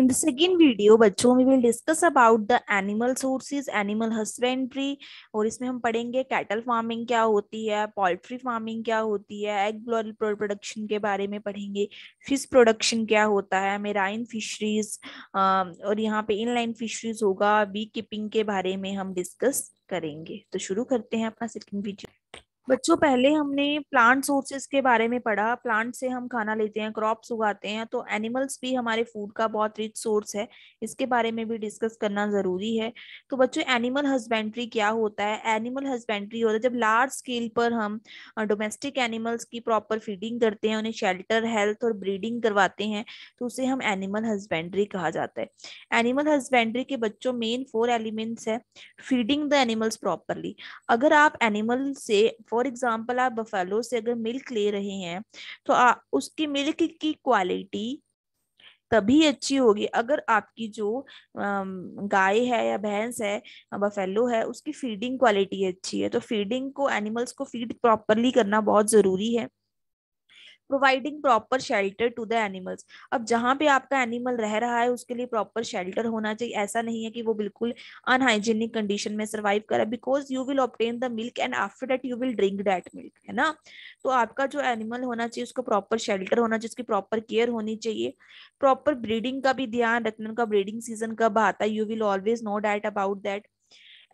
In the second video बच्चों we will discuss about the animal sources, animal husbandry और इसमें हम पढ़ेंगे कैटल फार्मिंग क्या होती है, पोल्ट्री फार्मिंग क्या होती है, एग प्रोडक्शन के बारे में पढ़ेंगे, फिश प्रोडक्शन क्या होता है, मेराइन फिशरीज और यहाँ पे इनलाइन फिशरीज होगा, बी कीपिंग के बारे में हम डिस्कस करेंगे। तो शुरू करते हैं अपना सेकंड वीडियो। बच्चों पहले हमने प्लांट सोर्सेज के बारे में पढ़ा। प्लांट से हम खाना लेते हैं, क्रॉप्स उगाते हैं, तो एनिमल्स भी हमारे फूड का बहुत रिच सोर्स है, इसके बारे में भी डिस्कस करना जरूरी है। तो बच्चों एनिमल हस्बेंड्री क्या होता है? एनिमल हस्बेंड्री होता है जब लार्ज स्केल पर हम डोमेस्टिक एनिमल्स की प्रॉपर फीडिंग करते हैं, उन्हें शेल्टर, हेल्थ और ब्रीडिंग करवाते हैं, तो उसे हम एनिमल हस्बेंड्री कहा जाता है। एनिमल हस्बेंड्री के बच्चों मेन 4 एलिमेंट्स है। Feeding the animals properly. अगर आप एनिमल से फॉर एग्जाम्पल आप बफेलो से अगर मिल्क ले रहे हैं तो उसकी मिल्क की क्वालिटी तभी अच्छी होगी अगर आपकी जो गाय है या भैंस है, बफेलो है, उसकी फीडिंग क्वालिटी अच्छी है। तो फीडिंग को, एनिमल्स को फीड प्रॉपरली करना बहुत जरूरी है। Providing proper shelter to the animals. अब जहां पे आपका एनिमल रह रहा है उसके लिए प्रॉपर शेल्टर होना चाहिए। ऐसा नहीं है कि वो बिल्कुल अनहाइजीनिक कंडीशन में सर्वाइव करे, because you will obtain the milk and after that you will drink that milk, है ना। तो आपका जो एनिमल होना चाहिए उसको प्रॉपर शेल्टर होना चाहिए, उसकी प्रॉपर केयर होनी चाहिए। प्रॉपर ब्रीडिंग का भी ध्यान रखना, उनका ब्रीडिंग सीजन कब आता है, you will always know that about that.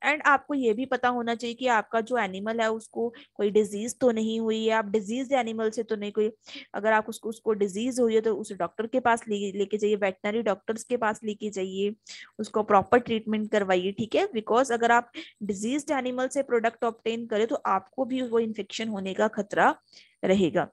And आपको ये भी पता होना चाहिए कि आपका जो एनिमल है उसको कोई डिजीज तो नहीं हुई है, आप डिजीज एनिमल से तो नहीं कोई, अगर आप उसको डिजीज हुई है तो उस डॉक्टर के पास लेके जाइए, वेटनरी डॉक्टर्स के पास लेके जाइए, उसको प्रॉपर ट्रीटमेंट करवाइए, ठीक है। बिकॉज अगर आप डिजीज एनिमल से प्रोडक्ट ऑब्टेन करें तो आपको भी वो इन्फेक्शन होने का खतरा रहेगा।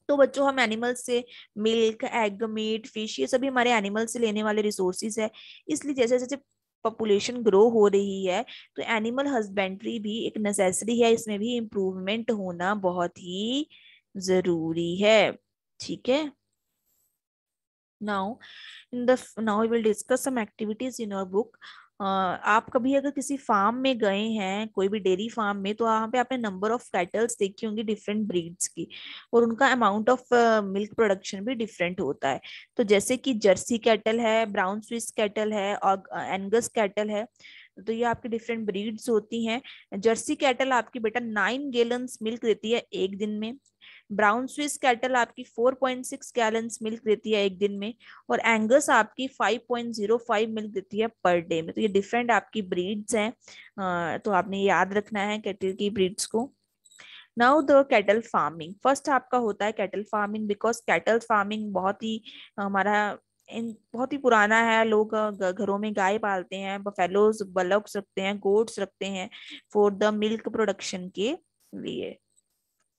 तो बच्चों हम एनिमल से मिल्क, एग, मीट, फिश, ये सभी हमारे एनिमल से लेने वाले रिसोर्सेज है। इसलिए जैसे जैसे पॉपुलेशन ग्रो हो रही है तो एनिमल हस्बेंड्री भी एक नेसेसरी है, इसमें भी इम्प्रूवमेंट होना बहुत ही जरूरी है, ठीक है। Now now we will discuss some activities in your book. आप कभी अगर किसी फार्म में गए हैं, कोई भी डेयरी फार्म में, तो वहां पे आपने नंबर ऑफ कैटल्स देखी होंगी डिफरेंट ब्रीड्स की, और उनका अमाउंट ऑफ मिल्क प्रोडक्शन भी डिफरेंट होता है। तो जैसे कि जर्सी कैटल है, ब्राउन स्विस कैटल है और एंगस कैटल है। तो ये आपकी डिफरेंट ब्रीड्स होती हैं। जर्सी कैटल आपकी बेटा 9 गैलन्स मिल्क देती है एक दिन में। ब्राउन स्विस कैटल आपकी 4.6 गैलन्स मिल्क देती है एक दिन में। और एंगस आपकी 5.05 मिल्क देती है पर डे में। तो ये डिफरेंट आपकी ब्रीड्स हैं, तो आपने याद रखना है कैटल की ब्रीड्स को। Now the cattle farming. First आपका होता है cattle farming, because cattle farming बहुत ही हमारा बहुत ही पुराना है। लोग घरों में गाय पालते हैं, बफेलोज, बलक्स रखते हैं, गोट्स रखते हैं फॉर द मिल्क प्रोडक्शन के लिए,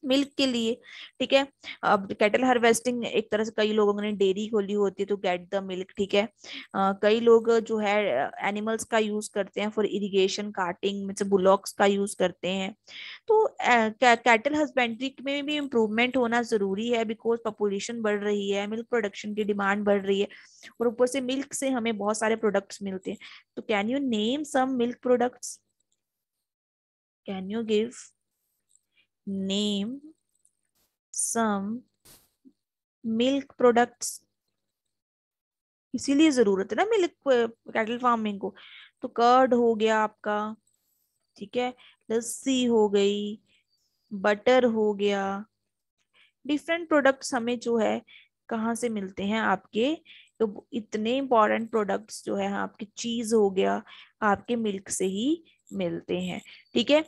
मिल्क के लिए, ठीक है। अब कैटल हार्वेस्टिंग एक तरह से कई लोगों ने डेयरी खोली होती है तो गेट द मिल्क, ठीक है। कई लोग जो है एनिमल्स का यूज करते हैं फॉर इरिगेशन, कार्टिंग में से बुलॉक्स का यूज करते हैं। तो कैटल हस्बेंड्री में भी इम्प्रूवमेंट होना जरूरी है, बिकॉज पॉपुलेशन बढ़ रही है, मिल्क प्रोडक्शन की डिमांड बढ़ रही है, और ऊपर से मिल्क से हमें बहुत सारे प्रोडक्ट्स मिलते हैं। तो can you name some milk products? Can you give name some milk products? इसीलिए जरूरत है ना मिल्क कैटल फार्मिंग को। तो कर्ड हो गया आपका, ठीक है, लस्सी हो गई, बटर हो गया, डिफरेंट प्रोडक्ट्स हमें जो है कहाँ से मिलते हैं आपके, तो इतने इंपॉर्टेंट प्रोडक्ट्स जो है आपके, चीज हो गया, आपके मिल्क से ही मिलते हैं, ठीक है।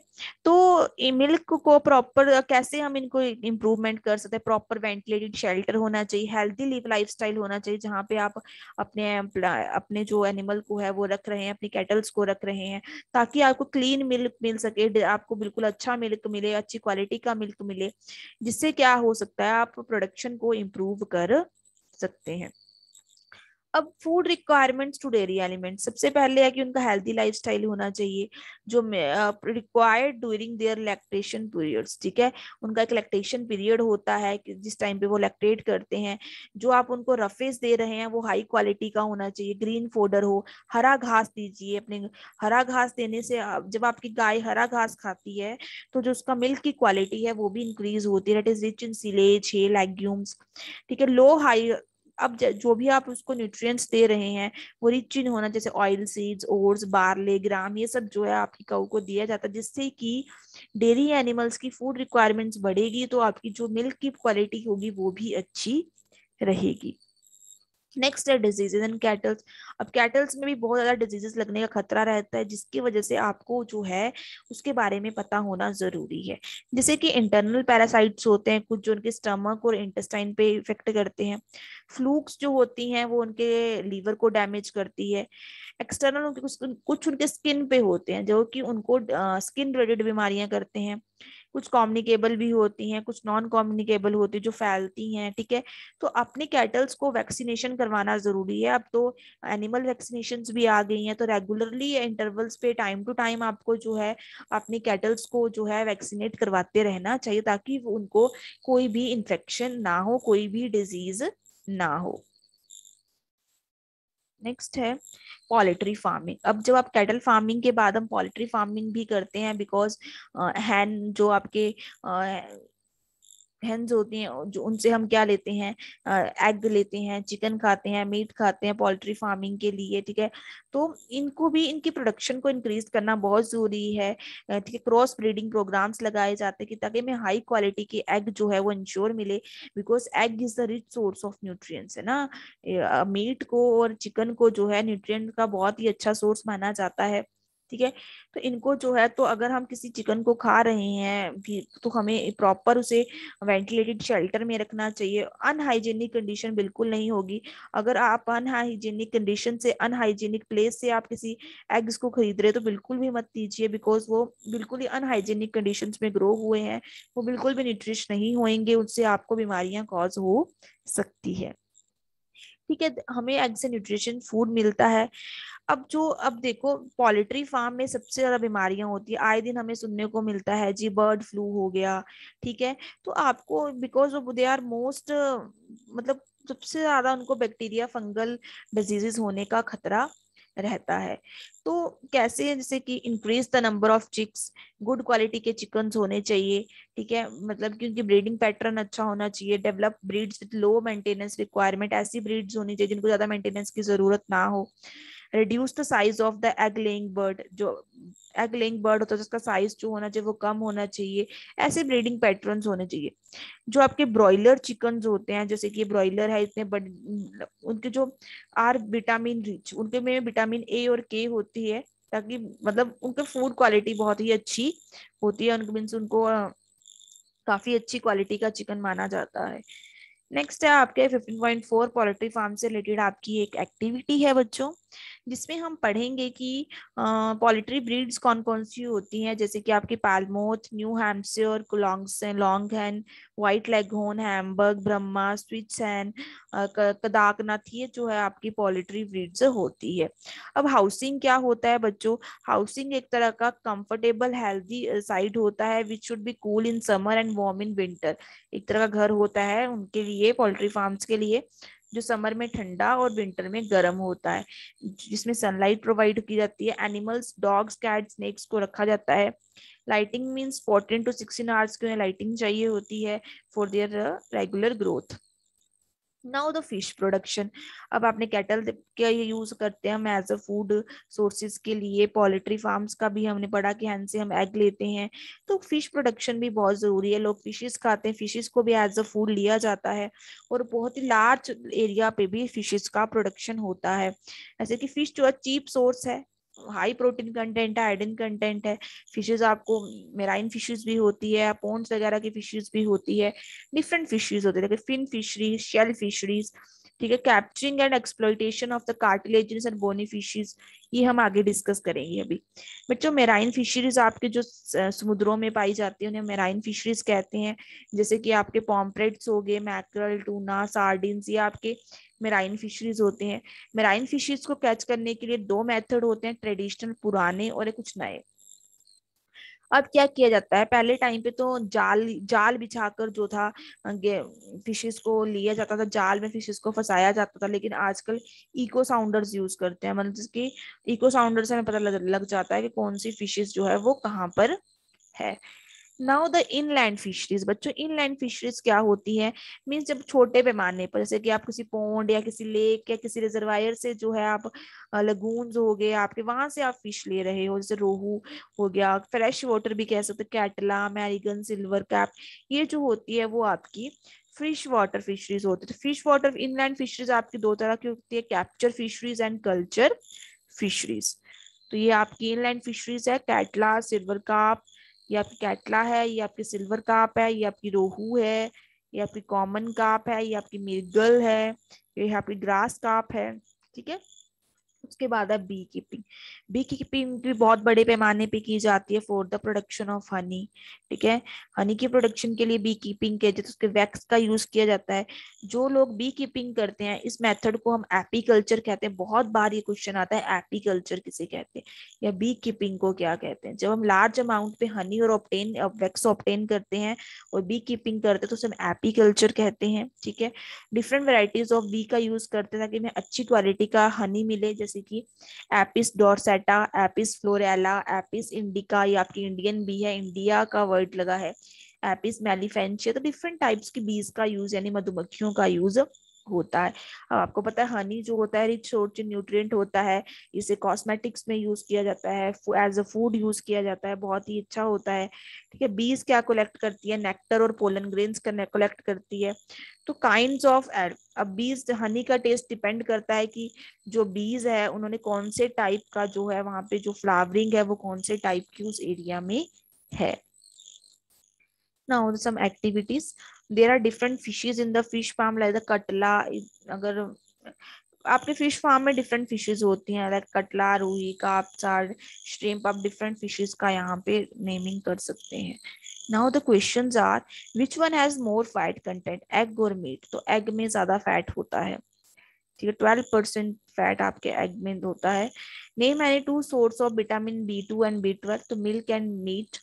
तो मिल्क को प्रॉपर कैसे हम इनको इम्प्रूवमेंट कर सकते हैं? प्रॉपर वेंटिलेटेड शेल्टर होना चाहिए, हेल्दी लिव लाइफस्टाइल होना चाहिए, जहाँ पे आप अपने अपने जो एनिमल को है वो रख रहे हैं, अपनी कैटल्स को रख रहे हैं, ताकि आपको क्लीन मिल्क मिल सके, आपको बिल्कुल अच्छा मिल्क मिले, अच्छी क्वालिटी का मिल्क मिले, जिससे क्या हो सकता है आप प्रोडक्शन को इम्प्रूव कर सकते हैं। अब food requirements to dairy element, सबसे पहले है कि उनका हेल्दी लाइफस्टाइल होना चाहिए, जो required during their lactation periods, ठीक है। उनका एक लैक्टेशन पीरियड होता है कि जिस टाइम पे वो लैक्टेट करते हैं। जो आप उनको रफेज दे रहे हैं वो हाई क्वालिटी का होना चाहिए, ग्रीन फोडर हो, हरा घास दीजिए अपने। हरा घास देने से जब आपकी गाय हरा घास खाती है तो जो उसका मिल्क की क्वालिटी है वो भी इंक्रीज होती है, दैट इज रिच इन सिलेज, है, लेग्यूम्स, ठीक है। लो हाई अब जो भी आप उसको न्यूट्रिएंट्स दे रहे हैं वो रिच इन होना, जैसे ऑयल सीड्स, ओट्स, बार्ले, ग्राम, ये सब जो है आपकी काऊ को दिया जाता है, जिससे कि डेयरी एनिमल्स की फूड रिक्वायरमेंट्स बढ़ेगी, तो आपकी जो मिल्क की क्वालिटी होगी वो भी अच्छी रहेगी। नेक्स्ट है डिजीजेज इन कैटल्स। अब कैटल्स में भी बहुत ज्यादा डिजीजेस लगने का खतरा रहता है, जिसकी वजह से आपको जो है उसके बारे में पता होना जरूरी है। जैसे कि इंटरनल पैरासाइट्स होते हैं कुछ, जो उनके स्टमक और इंटेस्टाइन पे इफेक्ट करते हैं। फ्लूक्स जो होती हैं वो उनके लीवर को डैमेज करती है। एक्सटर्नल उनके कुछ उनके स्किन पे होते हैं जो कि उनको स्किन रिलेटेड बीमारियां करते हैं। कुछ कम्युनिकेबल भी होती हैं, कुछ नॉन कम्युनिकेबल होती है जो फैलती हैं, ठीक है। तो अपने कैटल्स को वैक्सीनेशन करवाना जरूरी है। अब तो एनिमल वैक्सीनेशन भी आ गई हैं, तो रेगुलरली इंटरवल्स पे टाइम टू टाइम आपको जो है अपने कैटल्स को जो है वैक्सीनेट करवाते रहना चाहिए, ताकि उनको कोई भी इंफेक्शन ना हो, कोई भी डिजीज ना हो। नेक्स्ट है पोल्ट्री फार्मिंग। अब जब आप कैटल फार्मिंग के बाद हम पोल्ट्री फार्मिंग भी करते हैं, बिकॉज हैन जो आपके हेन्स होती हैं, जो उनसे हम क्या लेते हैं, एग लेते हैं, चिकन खाते हैं, मीट खाते हैं पोल्ट्री फार्मिंग के लिए, ठीक है। तो इनको भी, इनकी प्रोडक्शन को इंक्रीज करना बहुत जरूरी है, ठीक है। क्रॉस ब्रीडिंग प्रोग्राम्स लगाए जाते हैं कि ताकि हमें हाई क्वालिटी के एग जो है वो इंश्योर मिले, because egg is the rich source of nutrients, है ना। मीट को और चिकन को जो है न्यूट्रिएंट का बहुत ही अच्छा सोर्स माना जाता है, ठीक है। तो इनको जो है, तो अगर हम किसी चिकन को खा रहे हैं भी तो हमें प्रॉपर उसे वेंटिलेटेड शेल्टर में रखना चाहिए। अनहाइजेनिक कंडीशन बिल्कुल नहीं होगी। अगर आप अनहाइजेनिक कंडीशन से, अनहाइजेनिक प्लेस से आप किसी एग्स को खरीद रहे तो बिल्कुल भी मत लीजिए, बिकॉज वो बिल्कुल ही अनहाइजेनिक कंडीशंस में ग्रो हुए हैं, वो बिल्कुल भी न्यूट्रिश नहीं होंगे, उससे आपको बीमारियां कॉज हो सकती है, ठीक है। हमें एग से न्यूट्रिशन फूड मिलता है। अब देखो पोल्ट्री फार्म में सबसे ज्यादा बीमारियां होती है, आए दिन हमें सुनने को मिलता है जी, बर्ड फ्लू हो गया, ठीक है। तो आपको, because of they are most, मतलब सबसे ज्यादा उनको बैक्टीरिया फंगल डिजीजेस होने का खतरा रहता है। तो कैसे, जैसे कि increase the number of chicks, good quality के चिकन्स होने चाहिए, ठीक है। मतलब कि उनकी ब्रीडिंग पैटर्न अच्छा होना चाहिए। Develop breeds with low maintenance requirement, ऐसी ब्रीड्स होनी चाहिए जिनको ज्यादा मेंटेनेंस की जरूरत ना हो। Reduce the size of the egg laying bird, जो एग लेइंग बर्ड होता है जिसका साइज जो होना चाहिए वो कम होना चाहिए। ऐसे ब्रीडिंग पैटर्न्स होने चाहिए। जो आपके ब्रॉयलर चिकन होते हैं, जैसे कि ब्रॉयलर है इतने बड़े, उनके जो आर विटामिन रिच, उनके में विटामिन ए और के होती है, ताकि मतलब उनके फूड क्वालिटी बहुत ही अच्छी होती है, उनको मीन्स उनको काफी अच्छी क्वालिटी का चिकन माना जाता है। नेक्स्ट है आपके 15.4 पोल्ट्री फार्म से रिलेटेड आपकी एक एक्टिविटी है बच्चों, जिसमें हम पढ़ेंगे कि पोल्ट्री ब्रीड्स कौन कौन सी होती हैं, जैसे कि आपकी Plymouth, New Hampshire, Langshan, white leghorn, Hamburg, Brahma, स्विट्स हैन, कदाकनाथ, ये जो है आपकी पोल्ट्री ब्रीड्स होती है। अब हाउसिंग क्या होता है बच्चों? हाउसिंग एक तरह का कंफर्टेबल हेल्दी साइड होता है, which should be cool in summer and warm in winter. एक तरह का घर होता है उनके लिए, पोल्ट्री फार्म्स के लिए, जो समर में ठंडा और विंटर में गर्म होता है, जिसमें सनलाइट प्रोवाइड की जाती है। एनिमल्स, डॉग्स, कैट, स्नेक्स को रखा जाता है। लाइटिंग मीन्स 14 to 16 आवर्स की लाइटिंग चाहिए होती है for their regular growth. Now the fish production. अब आपने कैटल क्या ये यूज करते हैं हम एज अ फूड सोर्सेज के लिए, पोल्ट्री फार्म्स का भी हमने पढ़ा कि हन से हम एग लेते हैं, तो फिश प्रोडक्शन भी बहुत जरूरी है। लोग फिशेस खाते हैं, फिशेस को भी एज अ फूड लिया जाता है, और बहुत ही लार्ज एरिया पे भी फिशेस का प्रोडक्शन होता है। ऐसे कि फिश जो चीप सोर्स है, हाई प्रोटीन कंटेंट है, आयोडीन कंटेंट है। फिशेज आपको मेराइन फिशेज भी होती है, पॉन्ड्स वगैरह की फिशेज भी होती है, डिफरेंट फिशेज होते हैं, फिन फिशरीज, शेल फिशरीज, ठीक है। Capturing and exploitation of the cartilaginous and bony fishes, ये हम आगे डिस्कस करेंगे अभी। बच्चों मेराइन फिशरीज आपके जो समुद्रों में पाई जाती है उन्हें मेराइन फिशरीज कहते हैं, जैसे कि आपके पॉम्प्रेट्स हो गए, मैकरल, टूना, सार्डिन्स, ये आपके मेराइन फिशरीज होते हैं। मेराइन फिशेस को कैच करने के लिए दो मेथड होते हैं, ट्रेडिशनल पुराने और कुछ नए। अब क्या किया जाता है, पहले टाइम पे तो जाल जाल बिछाकर जो था फिशेस को लिया जाता था, जाल में फिशेस को फंसाया जाता था, लेकिन आजकल इको साउंडर्स यूज करते हैं, मतलब जिसकी इको साउंडर से हमें पता लग जाता है कि कौन सी फिशेस जो है वो कहाँ पर है। नाउ द इनलैंड फिशरीज, बच्चों इनलैंड फिशरीज क्या होती है, मीन्स जब छोटे पैमाने पर, जैसे कि आप किसी पोंड या किसी लेक या किसी रिजर्वायर से जो है आप लगून्स हो गए आपके, वहां से आप फिश ले रहे हो, जैसे रोहू हो गया, फ्रेश वाटर भी कह सकते, कैटला, अमेरिकन सिल्वर कैप, ये जो होती है वो आपकी फिश वाटर फिशरीज होती है। तो फिश वाटर इनलैंड फिशरीज आपकी दो तरह की होती है, capture fisheries and culture fisheries. तो ये आपकी इनलैंड फिशरीज है, कैटला, सिल्वर कार्प, ये आपकी कैटला है, ये आपकी सिल्वर कार्प है, ये आपकी रोहू है, ये आपकी कॉमन कार्प है, ये आपकी मिर्गल है, ये आपकी ग्रास कार्प है। ठीक है, उसके बाद है बी कीपिंग। बी कीपिंग भी बहुत बड़े पैमाने पे की जाती है for the production of honey. ठीक है, हनी की प्रोडक्शन के लिए बी कीपिंग के जैसे उसके वैक्स का यूज किया जाता है। जो लोग बी कीपिंग करते हैं इस मेथड को हम एपीकल्चर कहते हैं। बहुत बार ये क्वेश्चन आता है एपीकल्चर किसे कहते हैं या बी कीपिंग को क्या कहते हैं। जब हम लार्ज अमाउंट पे हनी और ऑब्टेन वैक्स ऑब्टेन करते हैं और बी कीपिंग करते हैं तो उसे हम एपीकल्चर कहते हैं। ठीक है, डिफरेंट वेराइटीज ऑफ बी का यूज करते हैं ताकि हमें अच्छी क्वालिटी का हनी मिले, जैसे कि Apis dorsata, Apis florea, Apis indica, ये आपकी इंडियन बी है, इंडिया का वर्ड लगा है, एपिस मेलिफेंशिया। तो डिफरेंट टाइप्स की बीज का यूज यानी मधुमक्खियों का यूज होता है। अब आपको पता है हनी जो होता है रिच सोर्स इन न्यूट्रिएंट होता है, इसे कॉस्मेटिक्स में यूज किया जाता है, एज अ फूड यूज किया जाता है, बहुत ही अच्छा होता है। ठीक है, बीज क्या कलेक्ट करती है, नेक्टर और पोलन ग्रेन्स कलेक्ट करती है। तो काइंड्स ऑफ, अब बीज हनी का टेस्ट डिपेंड करता है कि जो बीज है उन्होंने कौन से टाइप का जो है वहां पे जो फ्लावरिंग है वो कौन से टाइप की उस एरिया में है। Now some activities. There are different fishes in the fish farm like the catla. अगर आपके फिश फार्म में डिफरेंट फिशेस होती हैं लाइक कटला, रूही, कार्प, सार्ड, श्रिम्प, आप डिफरेंट फिशेस का यहाँ पे नेमिंग कर सकते हैं। Now the questions are which one has more fat content, egg और मीट। तो एग में ज्यादा फैट होता है। ठीक है, 12% फैट आपके एग में होता है। Name any two source of vitamin B2 and B12। तो milk and meat.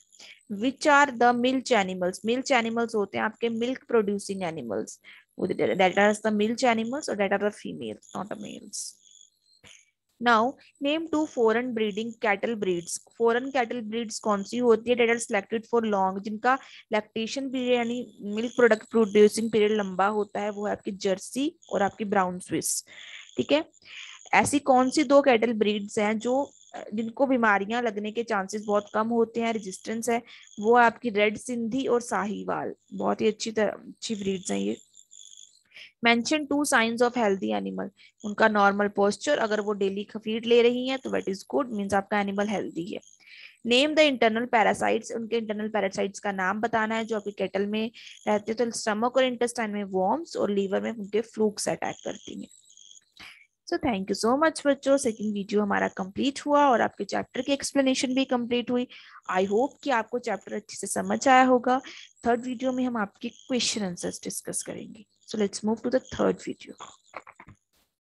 Which are the milch animals, milch animals होते हैं आपके milk producing animals, that are the milch animals or that are the females, not the males. Now name two foreign breeding cattle breeds। foreign cattle breeds कौन सी होती है, that are selected for long, जिनका lactation period यानी milk product producing period लंबा होता है, वो है आपकी जर्सी और आपकी ब्राउन स्विस। ठीक है, ऐसी कौन सी दो कैटल ब्रीड्स हैं जो जिनको बीमारियां लगने के चांसेस बहुत कम होते हैं, रेजिस्टेंस है, वो आपकी रेड सिंधी और साहीवाल। बहुत ही अच्छी ब्रीड्स हैं ये। Mention two signs of healthy animal. उनका नॉर्मल पोस्चर, अगर वो डेली फीड ले रही हैं तो दैट इज गुड, मींस आपका एनिमल हेल्दी है। Name the internal parasites. उनके इंटरनल पैरासाइट्स का नाम बताना है जो आपके केटल में रहते हैं। तो स्टमक और इंटेस्टाइन में वॉर्म्स और लीवर में उनके फ्लूक्स अटैक करती हैं। So thank you so much बच्चों, सेकंड वीडियो हमारा कंप्लीट हुआ और आपके चैप्टर की एक्सप्लेनेशन भी कंप्लीट हुई। आई होप कि आपको चैप्टर अच्छे से समझ आया होगा। थर्ड वीडियो में हम आपके क्वेश्चन आंसर्स डिस्कस करेंगे। So let's move to the third video.